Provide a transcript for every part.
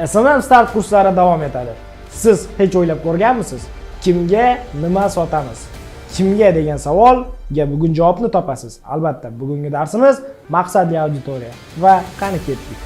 SMM Start kurslari davom etadi. Siz hech o'ylab ko'rganmisiz? Kimga nima sotamiz? Kimga degan savolga bugun javobni topasiz. Albatta, bugungi darsimiz maqsadli auditoriya va qani ketdik.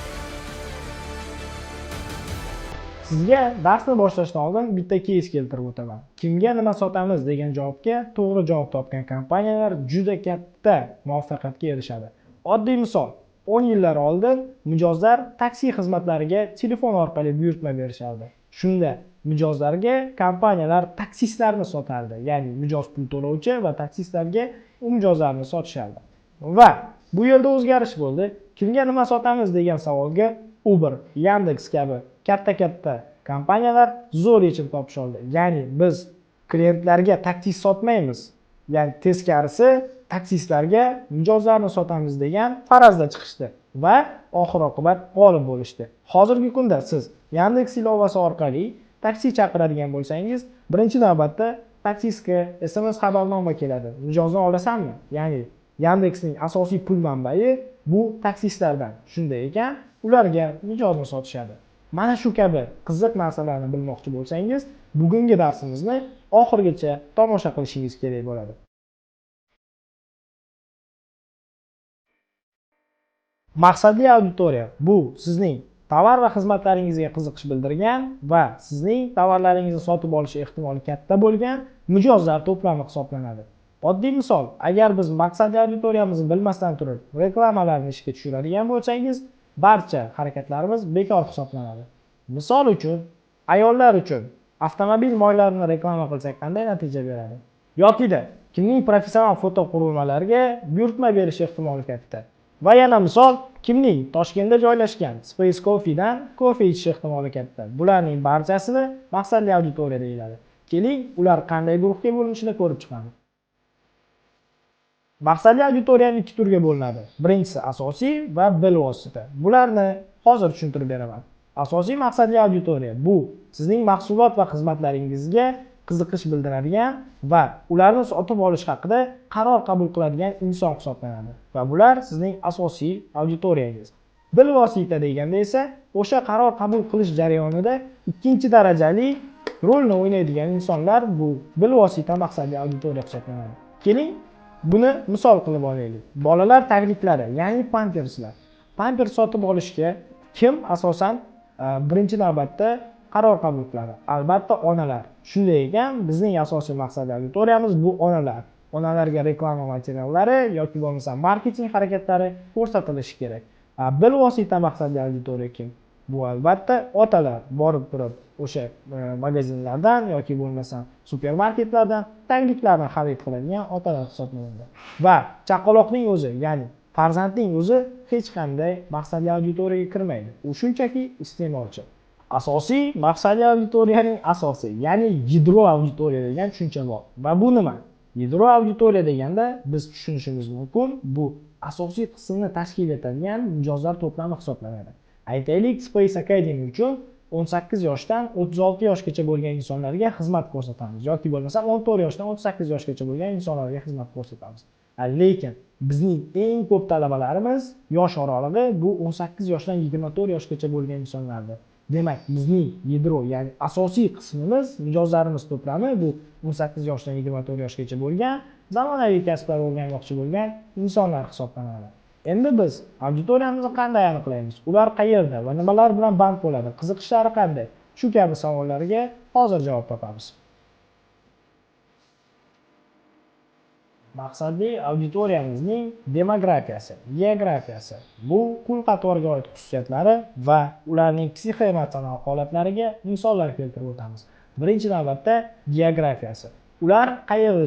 Sizga darsni boshlashdan oldin bitta case keltirib o'taman. Kimga nima sotamiz degan javobga to'g'ri javob topgan kompaniyalar juda katta muvaffaqiyatga erishadi. Oddiy misol, 10 yillar oldin mijozlar taksi xizmatlariga telefon orqali buyurtma berishardi. Shunda mijozlarga kompaniyalar taksistlarni sotardi. Ya'ni mijoz pul to'lovchi va taksistlarga u mijozlarni sotishardi. Va bu yerda o'zgarish bo'ldi. Kimga nima sotamiz degan savolga Uber, Yandex kabi katta kompaniyalar zo'r yechim topish oldi. Ya'ni biz klientlarga taksi sotmaymiz. Ya'ni teskarisi taksistlarga mijozlarni sotamiz degan farazda chiqishdi va oxir-oqibat g'olib bo'lishdi. Hozirgi kunda siz Yandex ilovasi orqali taksi chaqiradigan bo'lsangiz, birinchi navbatda taksistga SMS xabarnoma keladi. Mijozni olasanmi? Ya'ni Yandexning asosiy pul manbai bu taksistlardan. Shunday ekan, ularga mijozni sotishadi. Mana shu kabi qiziq narsalarni bilmoqchi bo'lsangiz, bugungi darsimizni oxirigacha tomosha qilishingiz kerak bo'ladi. Maqsadli auditoriya bu sizning tovar va xizmatlaringizga qiziqish bildirgan va sizning tovarlaringizni sotib olish ehtimoli katta bo'lgan mijozlar to'plami hisoblanadi. Oddiy misol, agar biz maqsadli auditoriyamizni bilmasdan turib reklamalarni ishga tushiradigan bo'lsangiz, barcha harakatlarimiz bekor hisoblanadi. Misol uchun, ayollar uchun avtomobil moylarini reklama qilsak qanday natija beradi? Yoki-da kimning professional foto qurilmalariga buyurtma berish ehtimoli katta. Va yana misol, kimning Toshkentda joylashgan Space Coffee dan kofe ichish ehtimoli katta. Bularning barchasini maqsadli auditoriya deyiladi. Keling, ular qanday guruhga bo'linishini ko'rib chiqamiz. Maqsadli auditoriyaning ikki turga bo'linadi. Birinchisi asosiy va bilvosita. Bularni hozir tushuntirib beraman. Asosiy maqsadli auditoriya bu sizning mahsulot va xizmatlaringizga qiziqish bildiradigan va ularni sotib olish haqida qaror qabul qiladigan inson hisoblanadi. Va bular sizning asosiy auditoriyangiz. Bilvosita deganda esa o'sha qaror qabul qilish jarayonida ikkinchi darajali rolni o'ynaydigan insonlar bu bilvosita maqsadli auditoriya hisoblanadi. Keling, buni misol qilib olaylik. Bolalar tagliklari, ya'ni pamperslar. Pampers sotib olishga kim asosan birinchi navbatda qaror qabul qiladi? Albatta onalar. Shunday ekan, bizning asosiy maqsadli auditoriyamiz bu onalar. Onalarga reklama materiallari yoki bo'lmasa marketing harakatlari ko'rsatilishi kerak. Bilvosita maqsadli auditoriya kim? Bu albatta otalar borib turib o'sha magazinlardan yoki bo'lmasa supermarketlardan tagliklarni xarid qiladigan otalar hisoblanadi. Va chaqaloqning o'zi, ya'ni farzandning o'zi hech qanday maqsadli auditoriyaga kirmaydi. U shunchaki iste'molchi. Asosiy maqsadli auditoriyaning asosi, ya'ni gidro auditoriya degan tushuncha bor. Va bu nima? Gidro auditoriya deganda biz tushunishimiz mumkin, bu asosiy qismni tashkil etadigan mijozlar to'plami hisoblanadi. Aytaylik, Space Academy uchun 18 yoshdan 36 yoshgacha bo'lgan insonlarga xizmat ko'rsatamiz yoki bo'lmasa 14 yoshdan 38 yoshgacha bo'lgan insonlarga xizmat ko'rsatamiz. Lekin bizning eng ko'p talabalarimiz yosh oralig'i bu 18 yoshdan 24 yoshgacha bo'lgan insonlardir. Demak, bizning gidro, ya'ni asosiy qismimiz, mijozlarimiz to'plami bu 18 yoshdan 24 yoshgacha bo'lgan, zamonaviy kasblar o'rganmoqchi bo'lgan insonlar hisoblanadi. Endi biz auditoriyamizni qanday aniqlaymiz? Ular qayerda va nimalar bilan band bo'ladi? Qiziqishlari qanday? Shu kabi savollarga hozir javob topamiz. Maqsadli auditoriyamizning demografiyasi, geografiyasi, bu kun qatoriga oid xususiyatlari va ularning psixoemotsional holatlariga misollar keltirib o'tamiz. Birinchi navbatda geografiyasi. Ular qayerda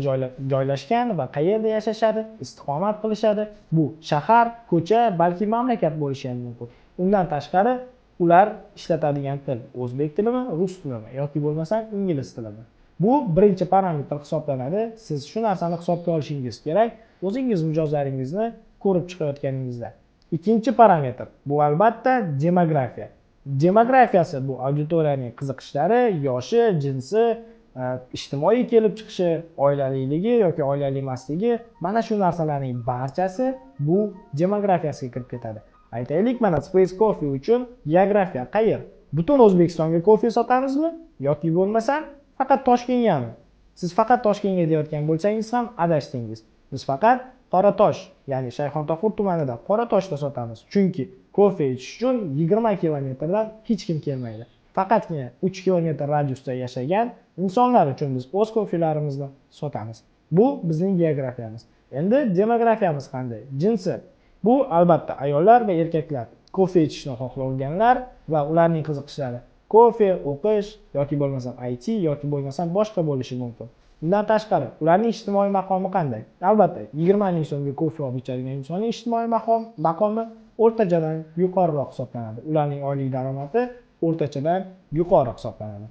joylashgan va qayerda yashashadi, istiqomat qilishadi. Bu shahar, ko'cha, balki mamlakat bo'lishi ham mumkin. Undan tashqari, ular ishlatadigan til o'zbek tilimi, rus tilimi yoki bo'lmasa ingliz tilimi. Bu birinchi parametr hisoblanadi. Siz shu narsani hisobga olishingiz kerak, o'zingiz mijozlaringizni ko'rib chiqayotganingizda. Ikkinchi parametr bu albatta demografiya. Demografiyasi bu auditoriyaning qiziqishlari, yoshi, jinsi, ijtimoiy kelib chiqishi, oilaliligi yoki oilali emasligi, mana shu narsalarning barchasi bu demografiyasiga kirib ketadi. Aytaylik, mana Space Coffee uchun geografiya qayer? butun O'zbekistonga kofe sotamizmi yoki bo'lmasam faqat Toshkentgami? Siz faqat Toshkentga deyotgan bo'lsangiz ham adashdingiz. Biz faqat Qoratosh, ya'ni Shayxontohur tumanida Qoratoshda sotamiz. Chunki kofe ichish uchun 20 kilometrdan hech kim kelmaydi. Faqatgina 3 kilometr radiusda yashagan insonlar uchun biz o'z kofelarimizni sotamiz. Bu bizning geografiyamiz. Endi demografiyamiz qanday? Jinsi. Bu albatta ayollar va erkaklar, kofe ichishni xohlaganlar va ularning qiziqishlari. Kofe, o'qish yoki bo'lmasa IT yoki bo'lmasa boshqa bo'lishi mumkin. Bundan tashqari, ularning ijtimoiy maqomi qanday? Albatta, 20 ming so'mga kofe olib ichadigan insonning ijtimoiy maqomi o'rtachadan yuqoriroq hisoblanadi. Ularning oylik daromadi o'rtachadan yuqori hisoblanadi.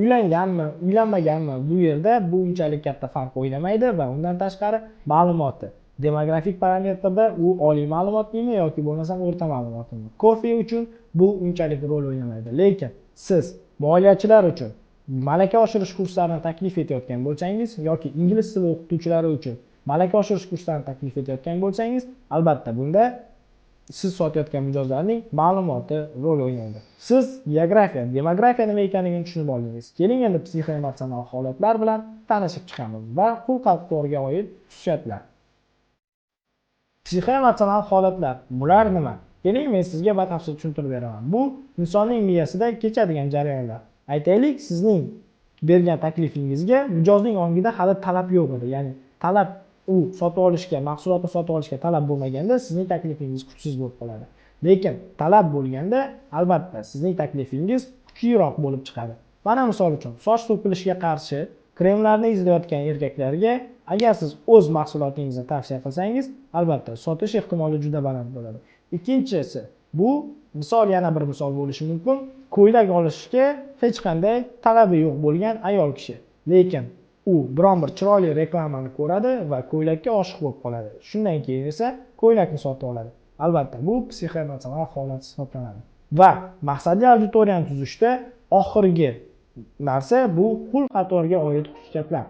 Uylanganmi, uylanmaganmi, bu yerda bu unchalik katta farq o'ynamaydi va undan tashqari ma'lumoti. Demografik parametrda u oliy ma'lumotnimi yoki bo'lmasa o'rta ma'lumotnimi. Kofe uchun bu unchalik rol o'ynamaydi. Lekin siz moliyachilar uchun malaka oshirish kurslarini taklif etayotgan bo'lsangiz yoki ingliz tili o'qituvchilari uchun malaka oshirish kurslarini taklif etayotgan bo'lsangiz, albatta bunda siz sotayotgan mijozlarning ma'lumoti rol o'ynaydi. Siz geografiya, demografiya nima ekanligini tushunib oldingiz. Keling endi psixoemotsional holatlar bilan tanishib chiqamiz va xulq-atvorga oid xususiyatlar. Psixoemotsional holatlar bular nima? Keling men sizga batafsil tushuntirib beraman. Bu insonning miyasida kechadigan jarayonlar. Aytaylik, sizning bergan taklifingizga mijozning ongida hali talab yo'q edi. Ya'ni talab u sotib olishga, mahsulotni sotib olishga talab bo'lmaganda sizning taklifingiz kuchsiz bo'lib qoladi. Lekin talab bo'lganda albatta sizning taklifingiz kuchliroq bo'lib chiqadi. Mana misol uchun, soch to'kilishiga qarshi kremlarni izlayotgan erkaklarga agar siz o'z mahsulotingizni tavsiya qilsangiz, albatta sotish ehtimoli juda baland bo'ladi. Ikkinchisi, bu yana bir misol bo'lishi mumkin. Ko'ylak olishga hech qanday talabi yo'q bo'lgan ayol kishi. Lekin u biron bir chiroyli reklamani ko'radi va ko'ylakka oshiq bo'lib qoladi. Shundan keyin esa ko'ylakni sotib oladi. Albatta, bu psixoemotsional holat hisoblanadi. Va maqsadli auditoriyani tuzishda oxirgi narsa bu xulq-atvorga oid xususiyatlar.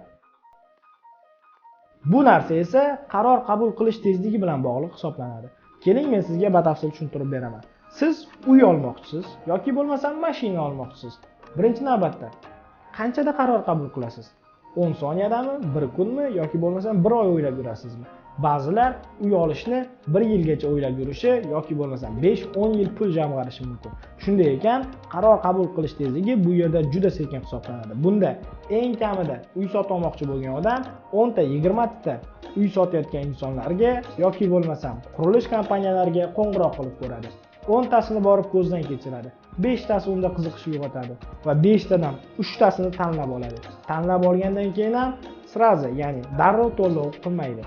Bu narsa esa qaror qabul qilish tezligi bilan bog'liq hisoblanadi. Keling men sizga batafsil tushuntirib beraman. Siz uy olmoqchisiz yoki bo'lmasa mashina olmoqchisiz. Birinchi navbatda qanchada qaror qabul qilasiz? 10 soniyadami, 1 kunmi yoki bo'lmasa 1 oy o'ylab yurasizmi? Ba'zilar uy olishni 1 yilgacha o'ylab yurishi yoki bo'lmasa 5-10 yil pul jamg'arishi mumkin. Shunday ekan, qaror qabul qilish tezligi bu yerda juda sekin hisoblanadi. Bunda eng kamida uy sotib olmoqchi bo'lgan odam 10 ta, 20 ta uy sotayotgan insonlarga yoki bo'lmasa qurilish kompaniyalariga qo'ng'iroq qilib ko'radi. 10 tasini borib ko'zdan kechiradi. 5 tasi unda qiziqish uyg'otadi va 5 tadan 3 tasini tanlab oladi. Tanlab olgandan keyin ham srazi, ya'ni darrov to'lov qilmaydi.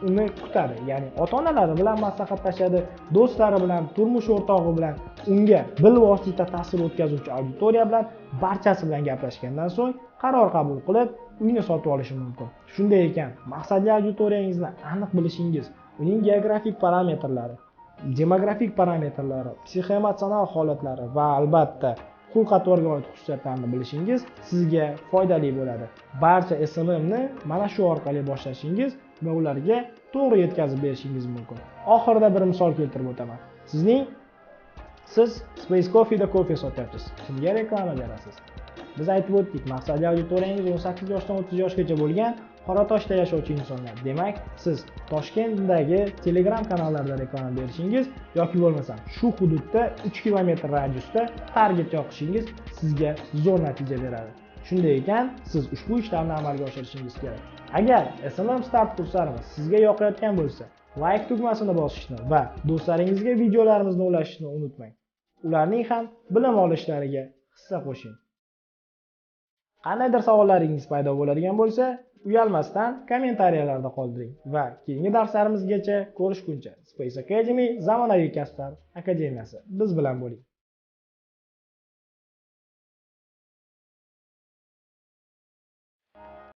Uni kutadi, ya'ni ota-onalari bilan maslahatlashadi, do'stlari bilan, turmush o'rtog'i bilan, unga bilvosita ta'sir o'tkazuvchi auditoriya bilan barchasi bilan gaplashgandan so'ng qaror qabul qilib, uyni sotib olishi mumkin. Shunday ekan, maqsadli auditoriyangizni aniq bilishingiz, uning geografik parametrlari, demografik parametrlari, psixoemotsional holatlari va albatta xulq-atvorga oid xususiyatlarni bilishingiz sizga foydali bo'ladi. Barcha SMMni mana shu orqali boshlashingiz va ularga to'g'ri yetkazib berishingiz mumkin. Oxirida bir misol keltirib o'taman. Siz Space Coffee'da kofe sotyapsiz. Kimga reklama berasiz? Biz aytib o'tdik, maqsadli auditoriyangiz 18 yoshdan 30 yoshgacha bo'lgan Qoratoshda yashovchi insonlar. Demak, siz Toshkentdagi Telegram kanallarda reklama berishingiz yoki bo'lmasa shu hududda 3 kilometr radiusda target yoqishingiz sizga zo'r natija beradi. Shunday ekan, siz ushbu ishlarni amalga oshirishingiz kerak. Agar SMM Start kurslarimiz sizga yoqayotgan bo'lsa, like tugmasini bosishni va do'stlaringizga videolarimizni ulashishni unutmang. Ularning ham bilim olishlariga hissa qo'shing. Qandaydir savollaringiz paydo bo'ladigan bo'lsa, uyalmasdan kommentariyalarda qoldiring va keyingi darslarimizgacha ko'rishguncha Space Academy zamonaviy kasblar akademiyasi biz bilan bo'ling.